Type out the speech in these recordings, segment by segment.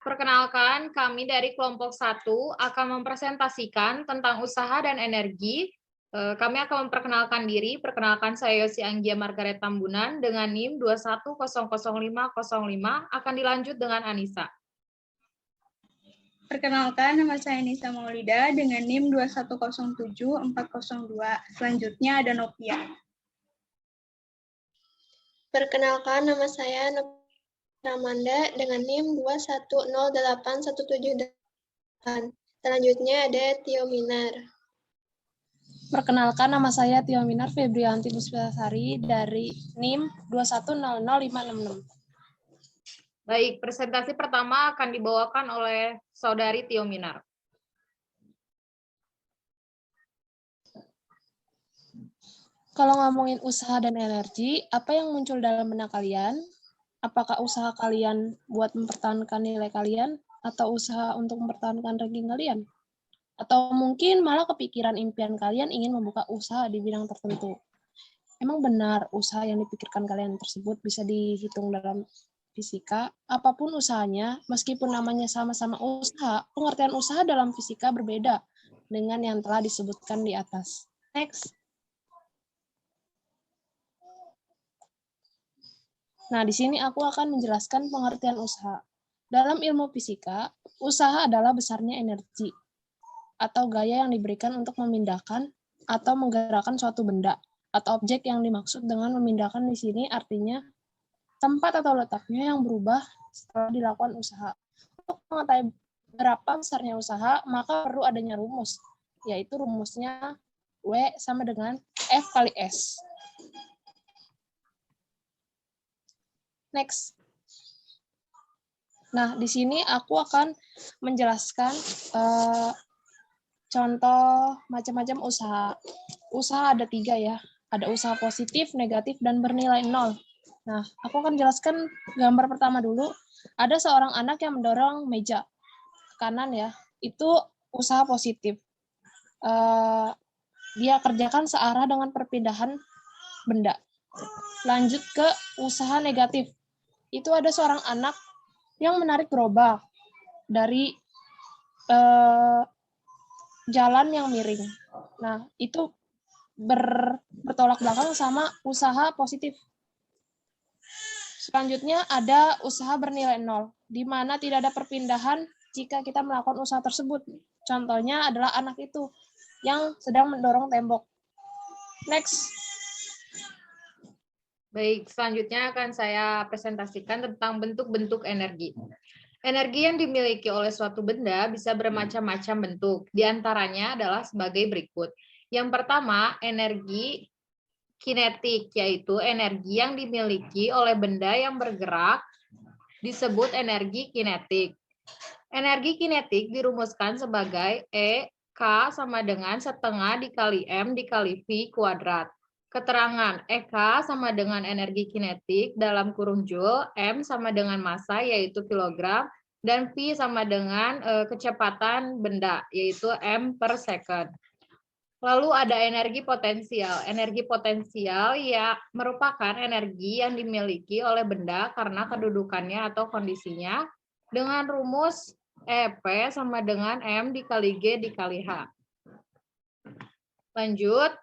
Perkenalkan, kami dari kelompok 1 akan mempresentasikan tentang usaha dan energi. Kami akan memperkenalkan diri. Perkenalkan, saya Yosi Anggia Margaret Tambunan dengan NIM 21000505. Akan dilanjut dengan Anissa. Perkenalkan, nama saya Nisa Maulida dengan NIM 2107402. Selanjutnya ada Novia. Perkenalkan, nama saya Ramanda dengan NIM 2108178. Selanjutnya ada Tio Minar. Perkenalkan, nama saya Tio Minar Febrianti Puspitasari dari NIM 2100566. Baik, presentasi pertama akan dibawakan oleh Saudari Tio Minar. Kalau ngomongin usaha dan energi, apa yang muncul dalam benak kalian? Apakah usaha kalian buat mempertahankan nilai kalian? Atau usaha untuk mempertahankan ranking kalian? Atau mungkin malah kepikiran impian kalian ingin membuka usaha di bidang tertentu? Emang benar usaha yang dipikirkan kalian tersebut bisa dihitung dalam fisika? Apapun usahanya, meskipun namanya sama-sama usaha, pengertian usaha dalam fisika berbeda dengan yang telah disebutkan di atas. Next. Nah, di sini aku akan menjelaskan pengertian usaha. Dalam ilmu fisika, usaha adalah besarnya energi atau gaya yang diberikan untuk memindahkan atau menggerakkan suatu benda atau objek. Yang dimaksud dengan memindahkan di sini artinya tempat atau letaknya yang berubah setelah dilakukan usaha. Untuk mengetahui berapa besarnya usaha, maka perlu adanya rumus, yaitu rumusnya W sama dengan F kali S. Next. Nah, di sini aku akan menjelaskan contoh macam-macam usaha. Usaha ada 3 ya. Ada usaha positif, negatif, dan bernilai 0. Nah, aku akan jelaskan gambar pertama dulu. Ada seorang anak yang mendorong meja kanan ya. Itu usaha positif. Dia kerjakan searah dengan perpindahan benda. Lanjut ke usaha negatif. Itu ada seorang anak yang menarik gerobak dari jalan yang miring. Nah, itu bertolak belakang sama usaha positif. Selanjutnya ada usaha bernilai 0, di mana tidak ada perpindahan jika kita melakukan usaha tersebut. Contohnya adalah anak itu yang sedang mendorong tembok. Next. Baik, selanjutnya akan saya presentasikan tentang bentuk-bentuk energi. Energi yang dimiliki oleh suatu benda bisa bermacam-macam bentuk. Di antaranya adalah sebagai berikut. Yang pertama, energi kinetik, yaitu energi yang dimiliki oleh benda yang bergerak, disebut energi kinetik. Energi kinetik dirumuskan sebagai E, K sama dengan setengah dikali M dikali V kuadrat. Keterangan EK sama dengan energi kinetik dalam kurung Joule, M sama dengan massa yaitu kilogram, dan V sama dengan kecepatan benda yaitu M per second. Lalu ada energi potensial. Energi potensial ya merupakan energi yang dimiliki oleh benda karena kedudukannya atau kondisinya dengan rumus EP sama dengan M dikali G dikali H. Lanjut.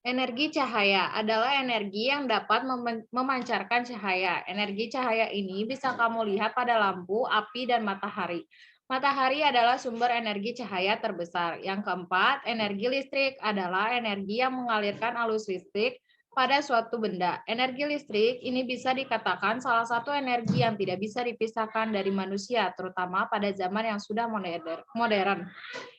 Energi cahaya adalah energi yang dapat memancarkan cahaya. Energi cahaya ini bisa kamu lihat pada lampu, api, dan matahari. Matahari adalah sumber energi cahaya terbesar. Yang keempat, energi listrik adalah energi yang mengalirkan arus listrik pada suatu benda. Energi listrik ini bisa dikatakan salah satu energi yang tidak bisa dipisahkan dari manusia, terutama pada zaman yang sudah modern.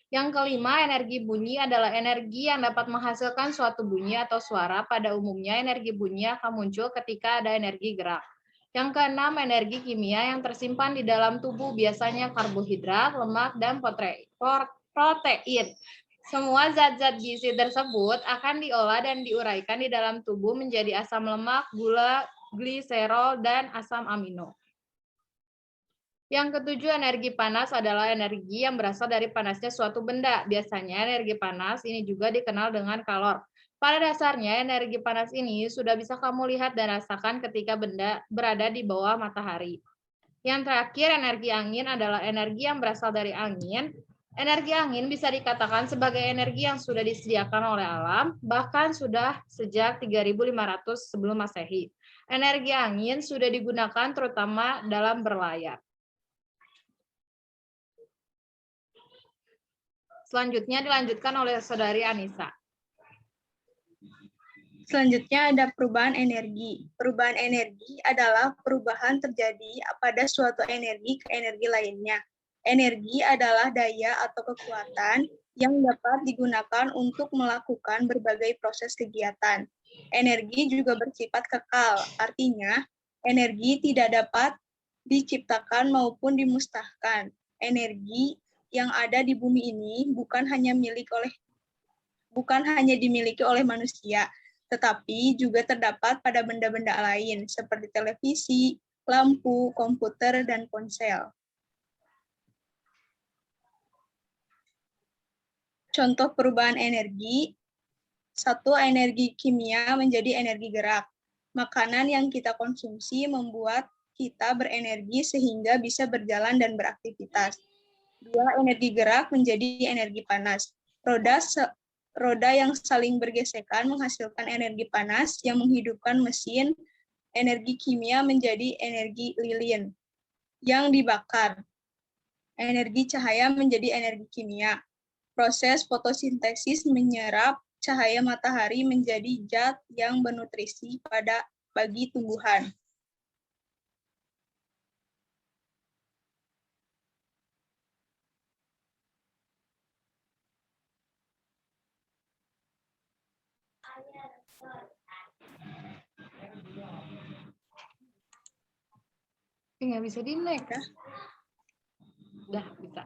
Yang kelima, energi bunyi adalah energi yang dapat menghasilkan suatu bunyi atau suara. Pada umumnya, energi bunyi akan muncul ketika ada energi gerak. Yang keenam, energi kimia yang tersimpan di dalam tubuh, biasanya karbohidrat, lemak, dan protein. Semua zat-zat gizi tersebut akan diolah dan diuraikan di dalam tubuh menjadi asam lemak, gula, gliserol, dan asam amino. Yang ketujuh, energi panas adalah energi yang berasal dari panasnya suatu benda. Biasanya energi panas ini juga dikenal dengan kalor. Pada dasarnya, energi panas ini sudah bisa kamu lihat dan rasakan ketika benda berada di bawah matahari. Yang terakhir, energi angin adalah energi yang berasal dari angin. Energi angin bisa dikatakan sebagai energi yang sudah disediakan oleh alam, bahkan sudah sejak 3.500 sebelum Masehi. Energi angin sudah digunakan terutama dalam berlayar. Selanjutnya dilanjutkan oleh Saudari Anissa. Selanjutnya ada perubahan energi. Perubahan energi adalah perubahan terjadi pada suatu energi ke energi lainnya. Energi adalah daya atau kekuatan yang dapat digunakan untuk melakukan berbagai proses kegiatan. Energi juga bersifat kekal, artinya energi tidak dapat diciptakan maupun dimusnahkan. Energi yang ada di bumi ini bukan hanya dimiliki oleh manusia, tetapi juga terdapat pada benda-benda lain seperti televisi, lampu, komputer, dan ponsel. Contoh perubahan energi, 1. Energi kimia menjadi energi gerak. Makanan yang kita konsumsi membuat kita berenergi sehingga bisa berjalan dan beraktivitas. 2. Energi gerak menjadi energi panas. Roda yang saling bergesekan menghasilkan energi panas yang menghidupkan mesin. Energi kimia menjadi energi lilin yang dibakar. Energi cahaya menjadi energi kimia. Proses fotosintesis menyerap cahaya matahari menjadi zat yang bernutrisi bagi tumbuhan. Nggak bisa di-next. Udah, bisa.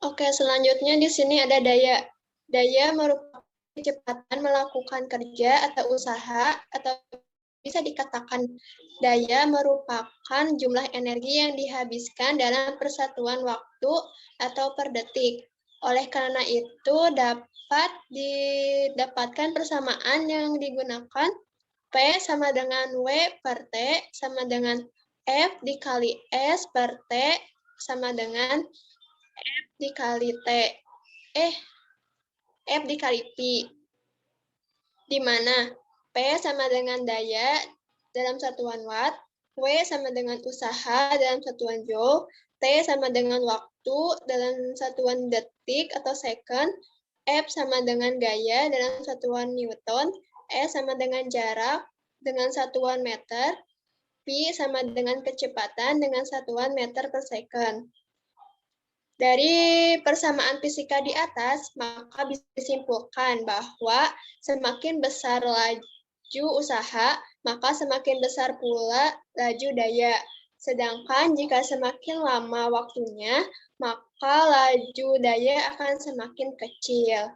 Oke, selanjutnya di sini ada daya. Daya merupakan kecepatan melakukan kerja atau usaha, atau bisa dikatakan daya merupakan jumlah energi yang dihabiskan dalam persatuan waktu atau per detik. Oleh karena itu, dapat didapatkan persamaan yang digunakan P sama dengan W per T sama dengan F dikali S per T sama dengan F dikali T. F dikali Pi. Di mana P sama dengan daya dalam satuan watt, W sama dengan usaha dalam satuan joule, T sama dengan waktu dalam satuan detik atau second, F sama dengan gaya dalam satuan newton, S sama dengan jarak dengan satuan meter, Pi sama dengan kecepatan dengan satuan meter per second. Dari persamaan fisika di atas, maka bisa disimpulkan bahwa semakin besar laju usaha, maka semakin besar pula laju daya. Sedangkan jika semakin lama waktunya, maka laju daya akan semakin kecil.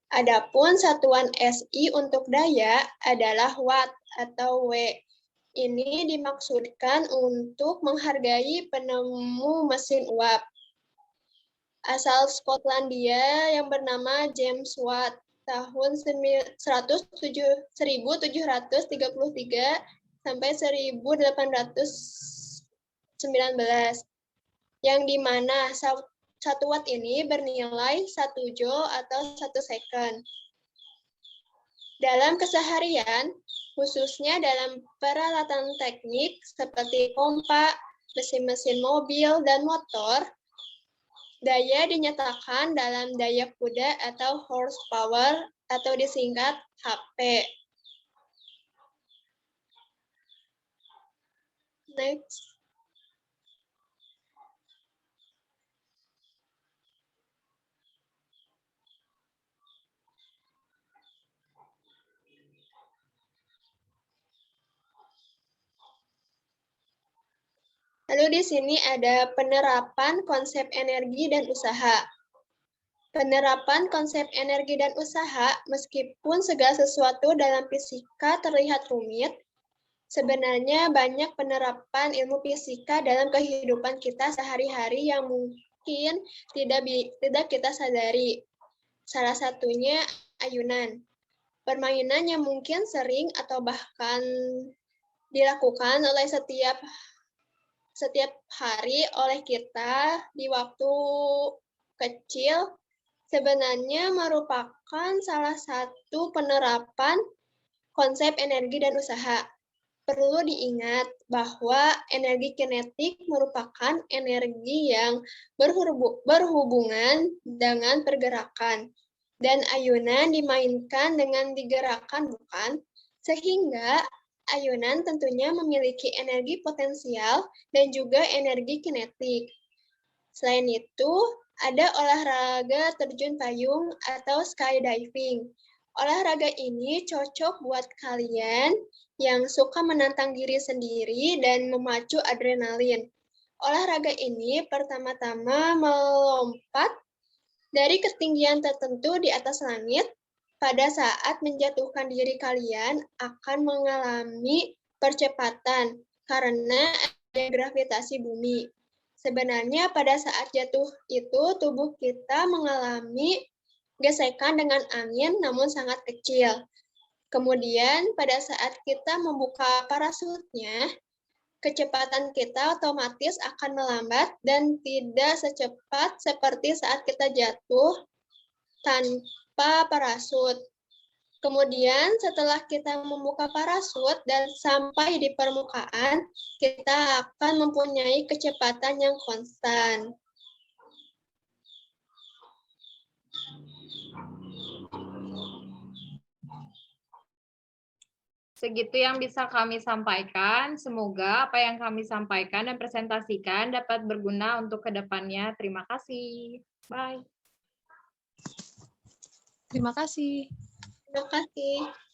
Adapun satuan SI untuk daya adalah watt atau W. Ini dimaksudkan untuk menghargai penemu mesin uap asal Skotlandia yang bernama James Watt tahun 1733 sampai 1819, yang dimana 1 watt ini bernilai 1 joule atau 1 second. Dalam keseharian, khususnya dalam peralatan teknik seperti pompa, mesin-mesin mobil, dan motor, daya dinyatakan dalam daya kuda atau horsepower atau disingkat HP. Next. Lalu di sini ada penerapan konsep energi dan usaha. Penerapan konsep energi dan usaha, meskipun segala sesuatu dalam fisika terlihat rumit, sebenarnya banyak penerapan ilmu fisika dalam kehidupan kita sehari-hari yang mungkin tidak kita sadari. Salah satunya ayunan. Permainan yang mungkin sering atau bahkan dilakukan oleh setiap hari oleh kita di waktu kecil sebenarnya merupakan salah satu penerapan konsep energi dan usaha. Perlu diingat bahwa energi kinetik merupakan energi yang berhubungan dengan pergerakan, dan ayunan dimainkan dengan digerakkan, bukan? Sehingga ayunan tentunya memiliki energi potensial dan juga energi kinetik. Selain itu, ada olahraga terjun payung atau skydiving. Olahraga ini cocok buat kalian yang suka menantang diri sendiri dan memacu adrenalin. Olahraga ini pertama-tama melompat dari ketinggian tertentu di atas langit. Pada saat menjatuhkan diri, kalian akan mengalami percepatan karena ada gravitasi bumi. Sebenarnya pada saat jatuh itu tubuh kita mengalami gesekan dengan angin namun sangat kecil. Kemudian pada saat kita membuka parasutnya, kecepatan kita otomatis akan melambat dan tidak secepat seperti saat kita jatuh tanpa parasut. Kemudian setelah kita membuka parasut dan sampai di permukaan, kita akan mempunyai kecepatan yang konstan. Segitu yang bisa kami sampaikan. Semoga apa yang kami sampaikan dan presentasikan dapat berguna untuk kedepannya. Terima kasih. Bye. Terima kasih. Terima kasih.